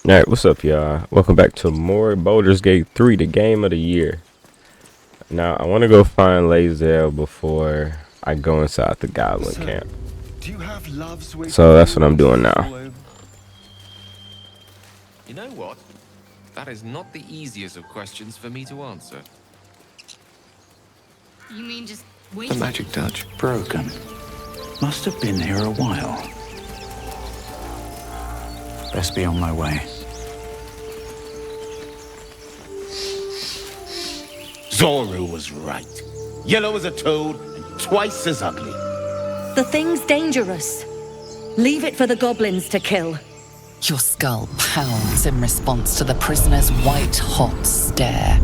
Alright, what's up, y'all? Welcome back to more Baldur's Gate 3, the game of the year. Now, I want to go find Lae'zel before I go inside the Goblin So, camp. do you have loves waiting So that's for what I'm you doing once it's now. all over? You know what? That is not the easiest of questions for me to answer. You mean just The wait? magic touch. Broken. Must have been here a while. Best be on my way. Zoru was right. Yellow as a toad and twice as ugly. The thing's dangerous. Leave it for the goblins to kill. Your skull pounds in response to the prisoner's white-hot stare.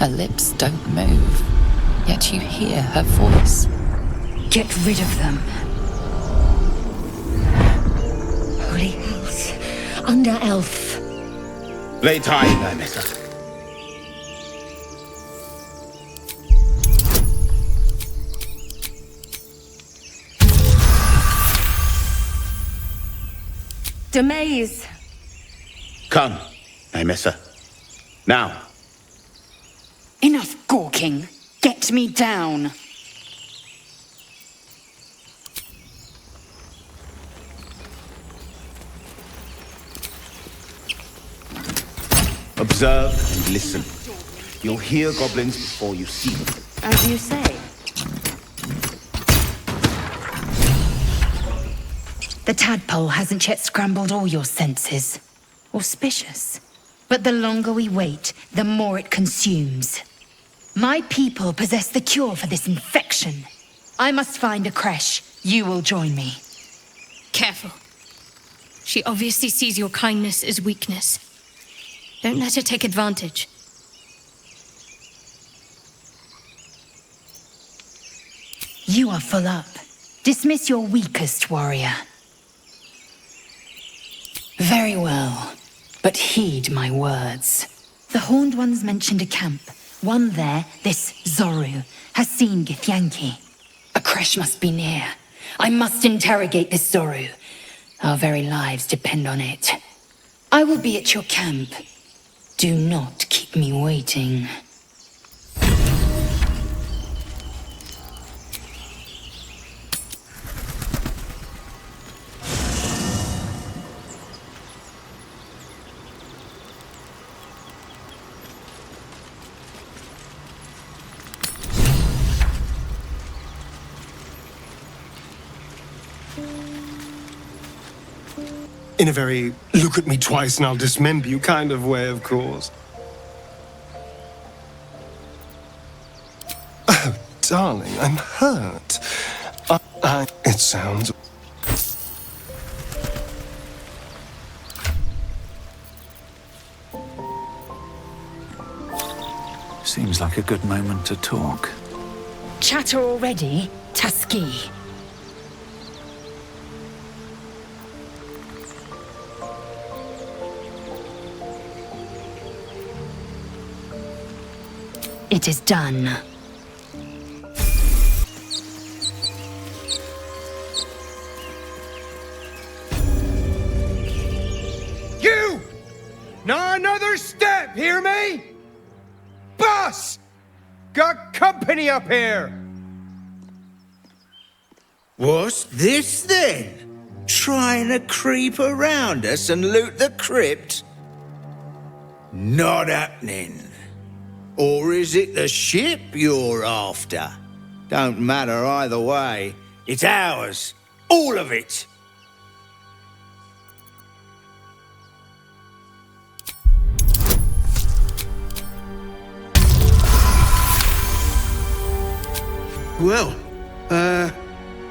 Her lips don't move, yet you hear her voice. Get rid of them. Holy hells. Under elf. Lay tight, Nymessa. Demaze. Come, Nymessa. Now. Enough gawking. Get me down. Observe and listen. You'll hear goblins before you see them. As you say. The tadpole hasn't yet scrambled all your senses. Auspicious. But the longer we wait, the more it consumes. My people possess the cure for this infection. I must find a creche. You will join me. Careful. She obviously sees your kindness as weakness. Don't let her take advantage. You are full up. Dismiss your weakest warrior. Very well, but heed my words. The Horned Ones mentioned a camp. One there, this Zoru, has seen Githyanki. A creche must be near. I must interrogate this Zoru. Our very lives depend on it. I will be at your camp. Do not keep me waiting. In a very look at me twice and I'll dismember you kind of way, of course. Oh, darling, I'm hurt. It sounds... Seems like a good moment to talk. Chatter already, Tusky. It is done. You! Not another step, hear me? Boss! Got company up here! What's this then? Trying to creep around us and loot the crypt? Not happening. Or is it the ship you're after? Don't matter either way. It's ours. All of it. Well,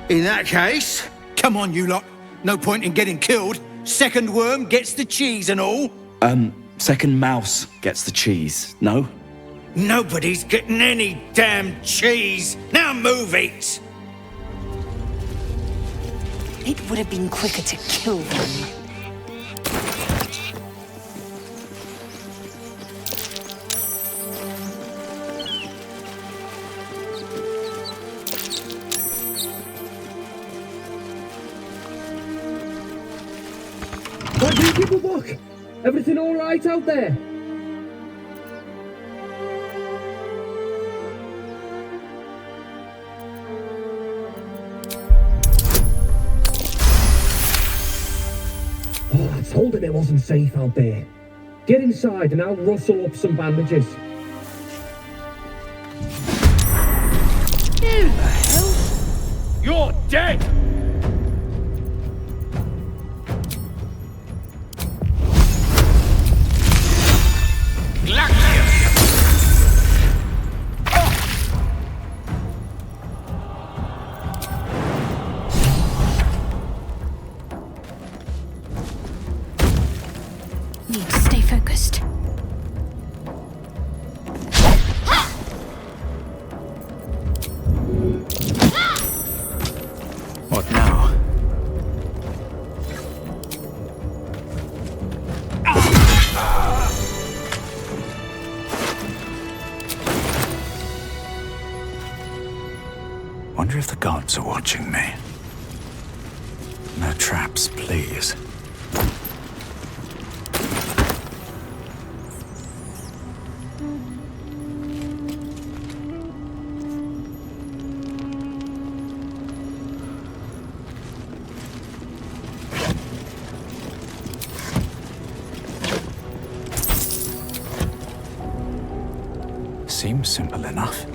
in that case, come on, you lot. No point in getting killed. Second worm gets the cheese and all. Second mouse gets the cheese, no? Nobody's getting any damn cheese. Now move it. It would have been quicker to kill them. What do you people look? Everything all right out there? Oh, I told him it wasn't safe out there. Get inside and I'll rustle up some bandages. Who the hell? You're dead! Need to stay focused. What now? Wonder if the gods are watching me. No traps, please. Seems simple enough.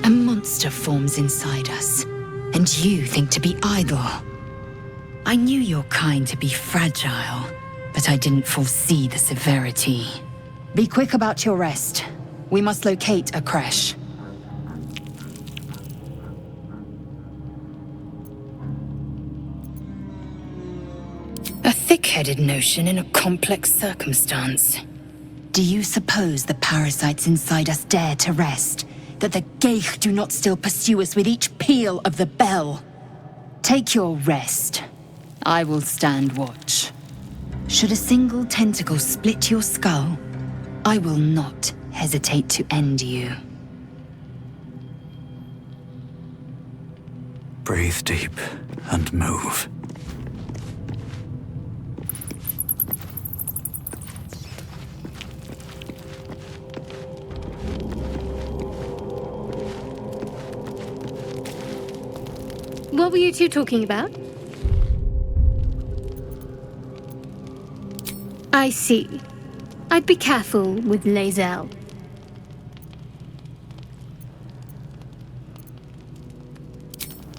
A monster forms inside us, and you think to be idle. I knew your kind to be fragile, but I didn't foresee the severity. Be quick about your rest. We must locate a crash. A thick-headed notion in a complex circumstance. Do you suppose the parasites inside us dare to rest? That the Geich do not still pursue us with each peal of the bell? Take your rest. I will stand watch. Should a single tentacle split your skull, I will not hesitate to end you. Breathe deep and move. What were you two talking about? I see. I'd be careful with Lae'zel.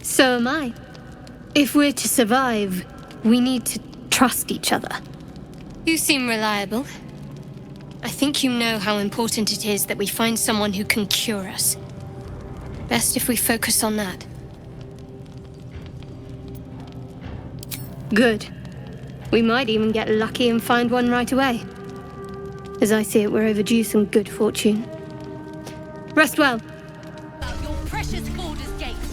So am I. If we're to survive, we need to trust each other. You seem reliable. I think you know how important it is that we find someone who can cure us. Best if we focus on that. Good. We might even get lucky and find one right away. As I see it, we're overdue some good fortune. Rest well.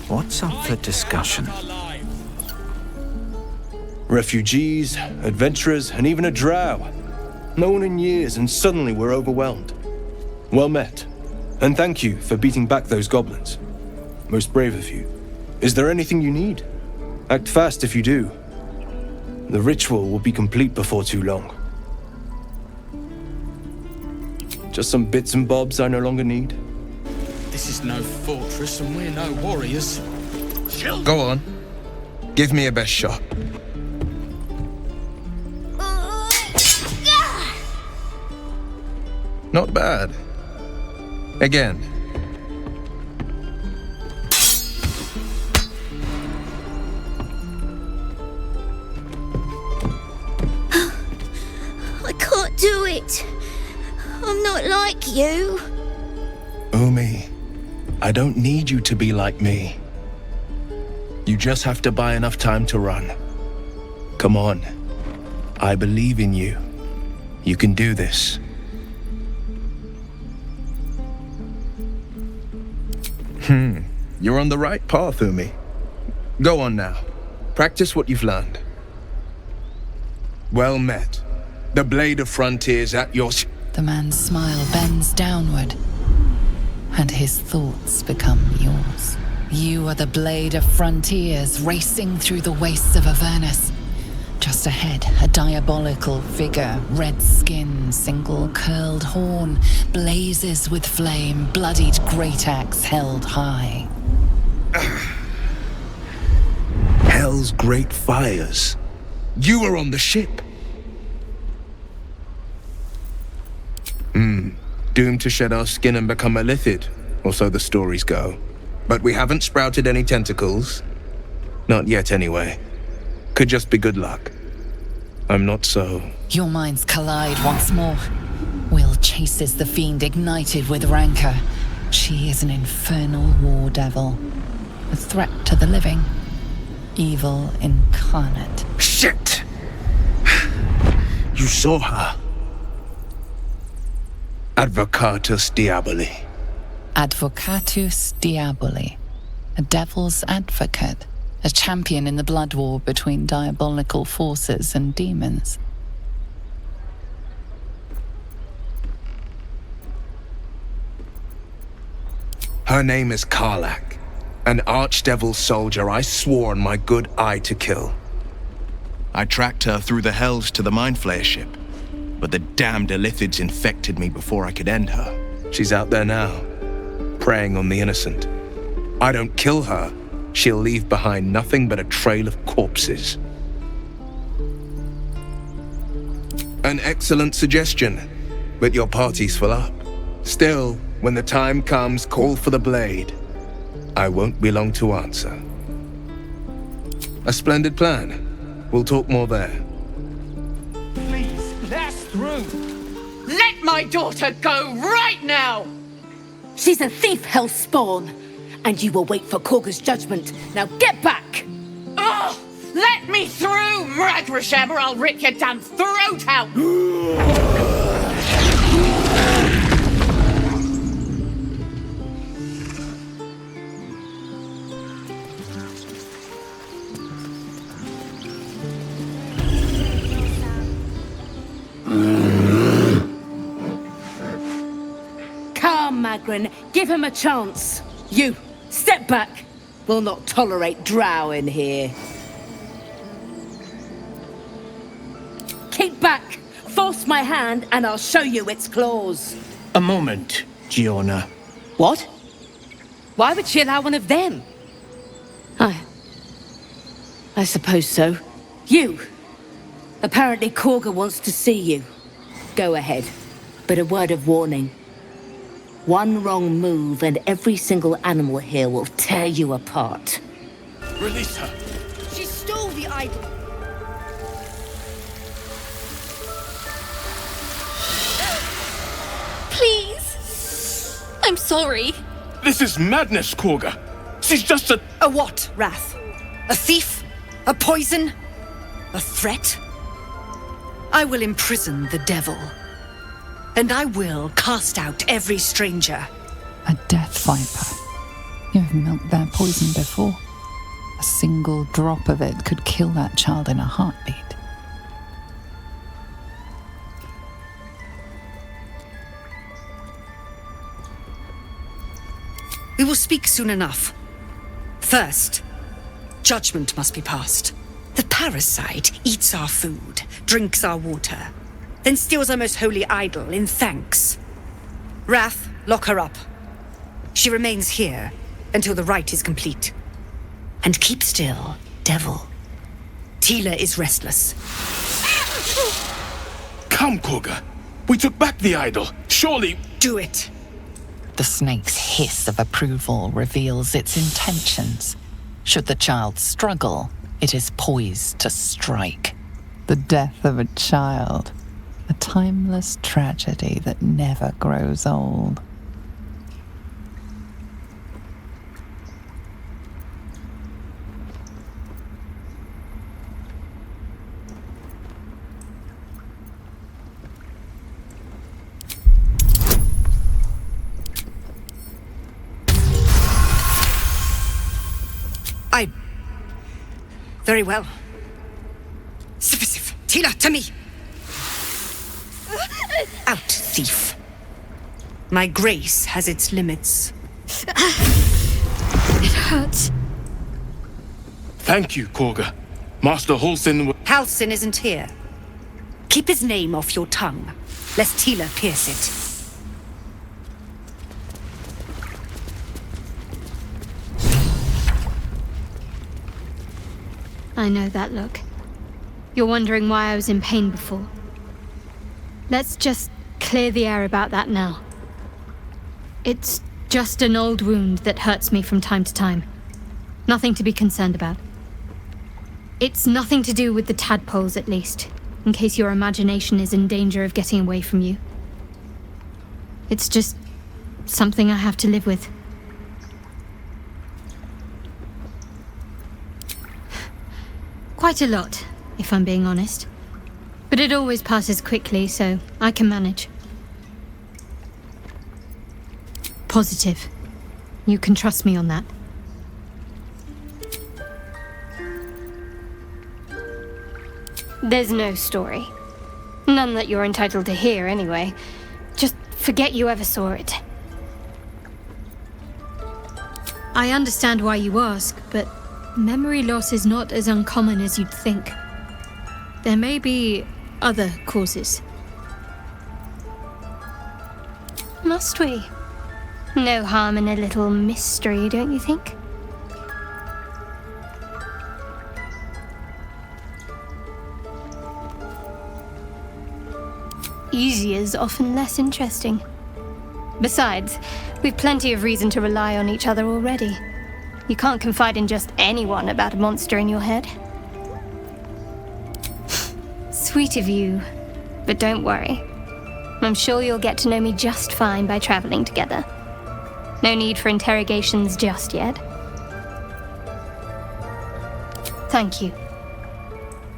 What's up for discussion? Refugees, adventurers, and even a drow. No one in years, and suddenly we're overwhelmed. Well met. And thank you for beating back those goblins. Most brave of you. Is there anything you need? Act fast if you do. The ritual will be complete before too long. Just some bits and bobs I no longer need. This is no fortress and we're no warriors. Go on. Give me your best shot. Not bad. Again. I can't do it. I'm not like you. Umi, I don't need you to be like me. You just have to buy enough time to run. Come on. I believe in you. You can do this. You're on the right path, Umi. Go on now. Practice what you've learned. Well met. The Blade of Frontiers at your... The man's smile bends downward, and his thoughts become yours. You are the Blade of Frontiers racing through the wastes of Avernus. Just ahead, a diabolical figure, red skin, single curled horn, blazes with flame, bloodied great axe held high. Hell's great fires. You were on the ship. Doomed to shed our skin and become a lithid, or so the stories go. But we haven't sprouted any tentacles. Not yet, anyway. Could just be good luck. I'm not so... Your minds collide once more. Will chases the fiend ignited with rancor. She is an infernal war devil. A threat to the living. Evil incarnate. Shit! You saw her. Advocatus Diaboli. Advocatus Diaboli. A devil's advocate. A champion in the blood war between diabolical forces and demons. Her name is Karlach, an archdevil soldier I swore on my good eye to kill. I tracked her through the hells to the Mind Flayer ship, but the damned Illithids infected me before I could end her. She's out there now, preying on the innocent. I don't kill her, she'll leave behind nothing but a trail of corpses. An excellent suggestion, but your party's full up. Still, when the time comes, call for the blade. I won't be long to answer. A splendid plan. We'll talk more there. Please, let us through. Let my daughter go right now! She's a thief, hellspawn, and you will wait for Korga's judgment. Now get back! Oh, let me through, Mragrasham, or I'll rip your damn throat out! Come, Magrin, give him a chance. You, step back. We'll not tolerate drow in here. Keep back. Force my hand and I'll show you its claws. A moment, Giona. What? Why would she allow one of them? I suppose so. You. Apparently Korga wants to see you. Go ahead. But a word of warning. One wrong move and every single animal here will tear you apart. Release her. She stole the idol. Please. I'm sorry. This is madness, Korga. She's just a... A what, Wrath? A thief? A poison? A threat? I will imprison the devil. And I will cast out every stranger. A death viper. You've milked their poison before. A single drop of it could kill that child in a heartbeat. We will speak soon enough. First, judgment must be passed. The parasite eats our food, drinks our water, then steals our most holy idol in thanks. Wrath, lock her up. She remains here until the rite is complete. And keep still, devil. Tila is restless. Come, Korga. We took back the idol. Surely... Do it. The snake's hiss of approval reveals its intentions. Should the child struggle, it is poised to strike. The death of a child. A timeless tragedy that never grows old. Very well. Sif, Tila, to me! Out, thief. My grace has its limits. It hurts. Thank you, Korga. Master Halsin... Halsin isn't here. Keep his name off your tongue, lest Tila pierce it. I know that look. You're wondering why I was in pain before. Let's just clear the air about that now. It's just an old wound that hurts me from time to time. Nothing to be concerned about. It's nothing to do with the tadpoles, at least, in case your imagination is in danger of getting away from you. It's just something I have to live with. Quite a lot, if I'm being honest. But it always passes quickly, so I can manage. Positive. You can trust me on that. There's no story. None that you're entitled to hear, anyway. Just forget you ever saw it. I understand why you ask, but memory loss is not as uncommon as you'd think. There may be other causes. Must we? No harm in a little mystery, don't you think? Easy is often less interesting. Besides, we've plenty of reason to rely on each other already. You can't confide in just anyone about a monster in your head. Sweet of you, but don't worry. I'm sure you'll get to know me just fine by traveling together. No need for interrogations just yet. Thank you.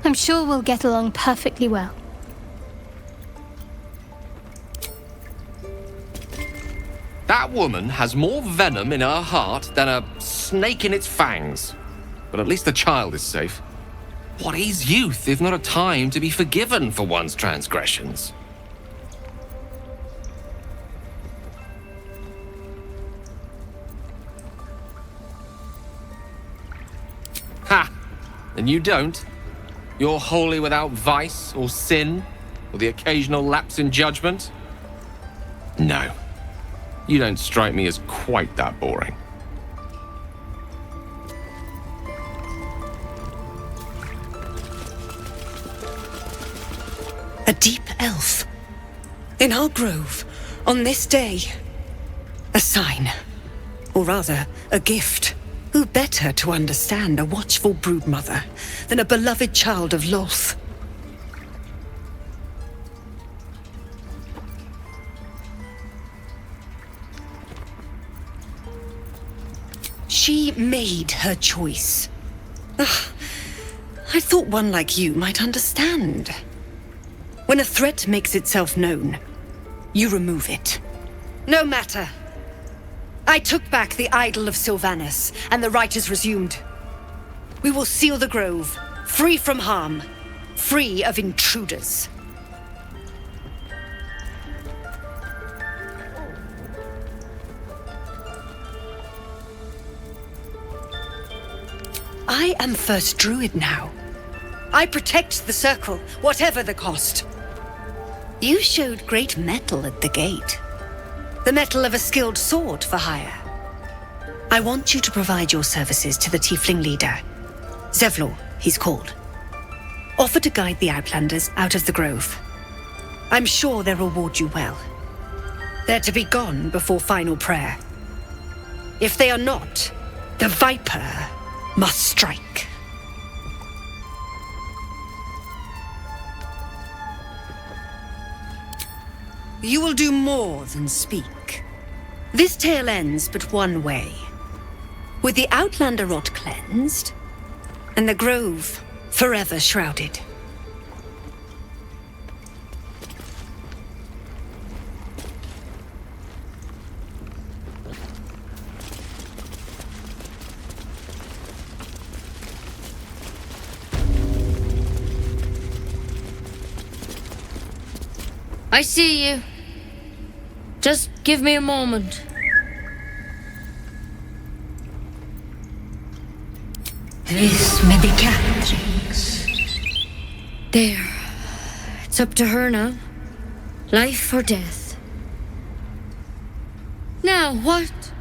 I'm sure we'll get along perfectly well. That woman has more venom in her heart than a snake in its fangs. But at least the child is safe. What is youth if not a time to be forgiven for one's transgressions? Ha! And you don't? You're wholly without vice or sin, or the occasional lapse in judgment? No. You don't strike me as quite that boring. A deep elf. In our grove, on this day. A sign. Or rather, a gift. Who better to understand a watchful broodmother than a beloved child of Loth? She made her choice. Ugh, I thought one like you might understand. When a threat makes itself known, you remove it. No matter. I took back the idol of Sylvanas, and the rite is resumed. We will seal the grove, free from harm, free of intruders. I am First Druid now. I protect the Circle, whatever the cost. You showed great mettle at the gate. The mettle of a skilled sword for hire. I want you to provide your services to the Tiefling leader. Zevlor, he's called. Offer to guide the Outlanders out of the grove. I'm sure they'll reward you well. They're to be gone before final prayer. If they are not, the Viper must strike. You will do more than speak. This tale ends but one way. With the Outlander rot cleansed, and the grove forever shrouded. I see you. Just give me a moment. This medicatrix. There. It's up to her now. Life or death. Now, what?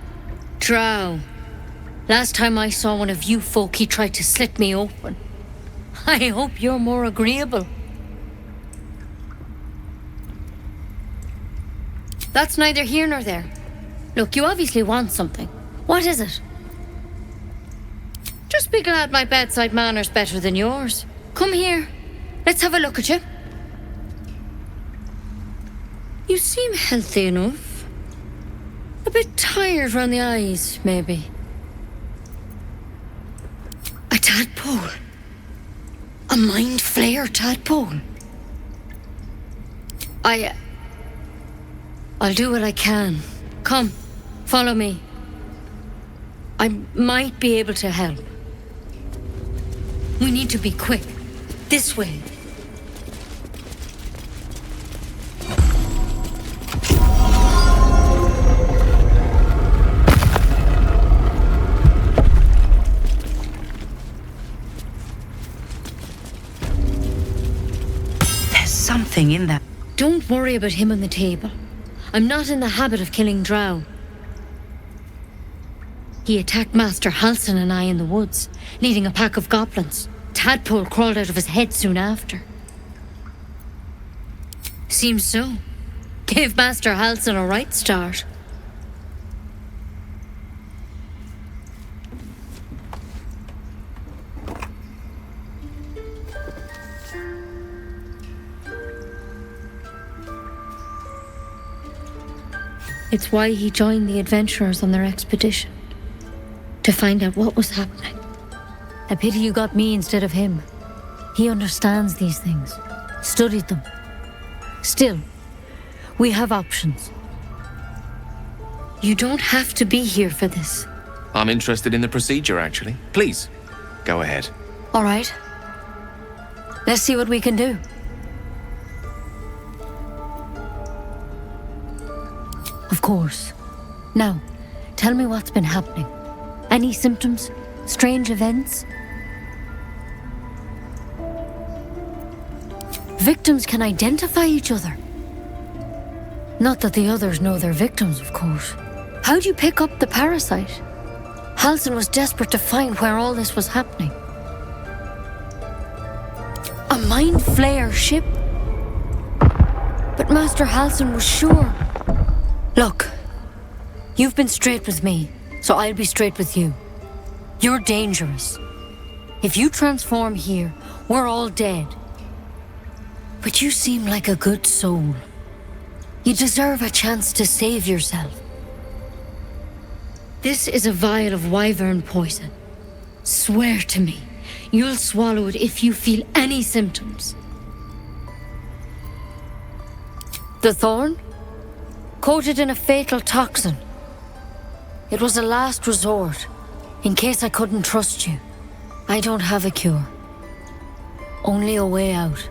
Drow. Last time I saw one of you folk, he tried to slit me open. I hope you're more agreeable. That's neither here nor there. Look, you obviously want something. What is it? Just be glad my bedside manner's better than yours. Come here. Let's have a look at you. You seem healthy enough. A bit tired round the eyes, maybe. A tadpole. A mind flayer tadpole. I'll do what I can. Come, follow me. I might be able to help. We need to be quick. This way. There's something in that. Don't worry about him on the table. I'm not in the habit of killing drow. He attacked Master Halsin and I in the woods, leading a pack of goblins. Tadpole crawled out of his head soon after. Seems so. Gave Master Halsin a right start. It's why he joined the adventurers on their expedition. To find out what was happening. A pity you got me instead of him. He understands these things. Studied them. Still, we have options. You don't have to be here for this. I'm interested in the procedure, actually. Please, go ahead. All right. Let's see what we can do. Of course. Now, tell me what's been happening. Any symptoms? Strange events? Victims can identify each other. Not that the others know they're victims, of course. How'd you pick up the parasite? Halsin was desperate to find where all this was happening. A mind flayer ship? But Master Halsin was sure. Look, you've been straight with me, so I'll be straight with you. You're dangerous. If you transform here, we're all dead. But you seem like a good soul. You deserve a chance to save yourself. This is a vial of wyvern poison. Swear to me, you'll swallow it if you feel any symptoms. The thorn? Coated in a fatal toxin. It was a last resort, in case I couldn't trust you. I don't have a cure. Only a way out.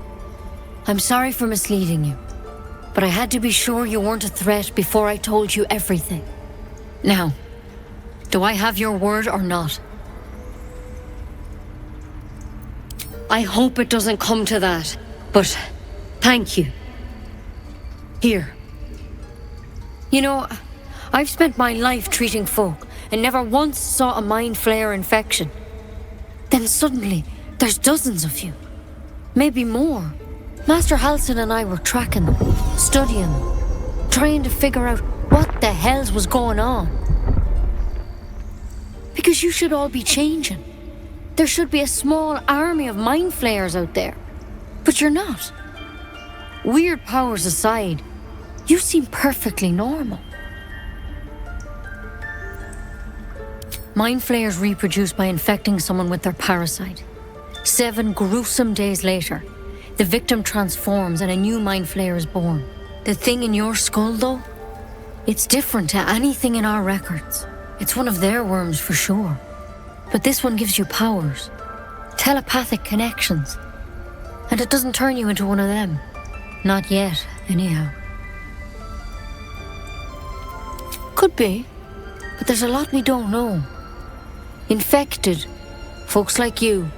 I'm sorry for misleading you, but I had to be sure you weren't a threat before I told you everything. Now, do I have your word or not? I hope it doesn't come to that, but thank you. Here. You know, I've spent my life treating folk and never once saw a mind flayer infection. Then suddenly, there's dozens of you. Maybe more. Master Halsin and I were tracking them, studying them, trying to figure out what the hells was going on. Because you should all be changing. There should be a small army of mind flayers out there. But you're not. Weird powers aside, you seem perfectly normal. Mind flayers reproduce by infecting someone with their parasite. 7 gruesome days later, the victim transforms and a new mind flayer is born. The thing in your skull, though, it's different to anything in our records. It's one of their worms for sure. But this one gives you powers, telepathic connections. And it doesn't turn you into one of them. Not yet, anyhow. Could be, but there's a lot we don't know. Infected, folks like you,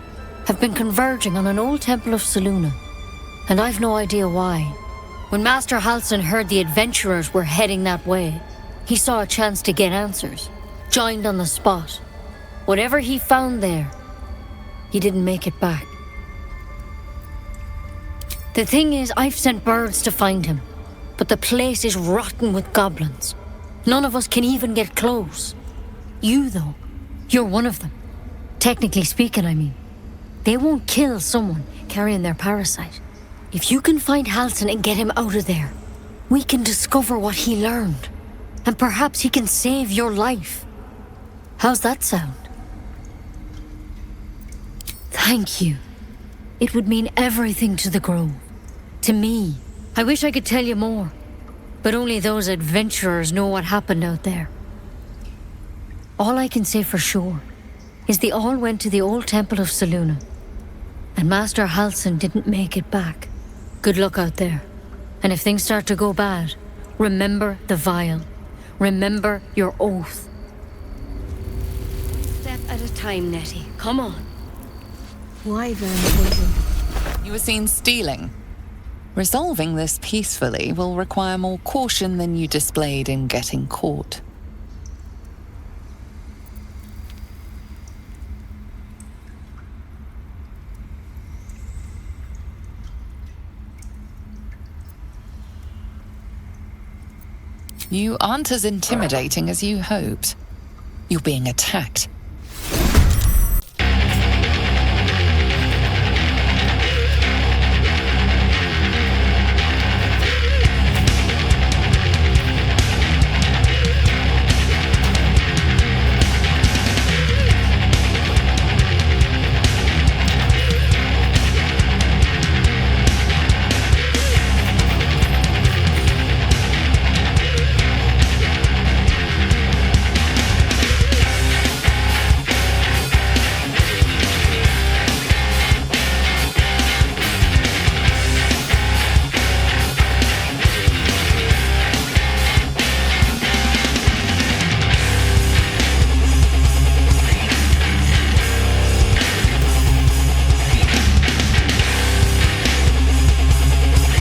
have been converging on an old temple of Selûne, and I've no idea why. When Master Halsin heard the adventurers were heading that way, he saw a chance to get answers, joined on the spot. Whatever he found there, he didn't make it back. The thing is, I've sent birds to find him, but the place is rotten with goblins. None of us can even get close. You, though, you're one of them. Technically speaking, I mean. They won't kill someone carrying their parasite. If you can find Halsin and get him out of there, we can discover what he learned. And perhaps he can save your life. How's that sound? Thank you. It would mean everything to the Grove. To me. I wish I could tell you more. But only those adventurers know what happened out there. All I can say for sure is they all went to the old temple of Selûne. And Master Halsin didn't make it back. Good luck out there. And if things start to go bad, remember the vial. Remember your oath. Step at a time, Nettie. Come on. Wyvern. You were seen stealing. Resolving this peacefully will require more caution than you displayed in getting caught. You aren't as intimidating as you hoped. You're being attacked.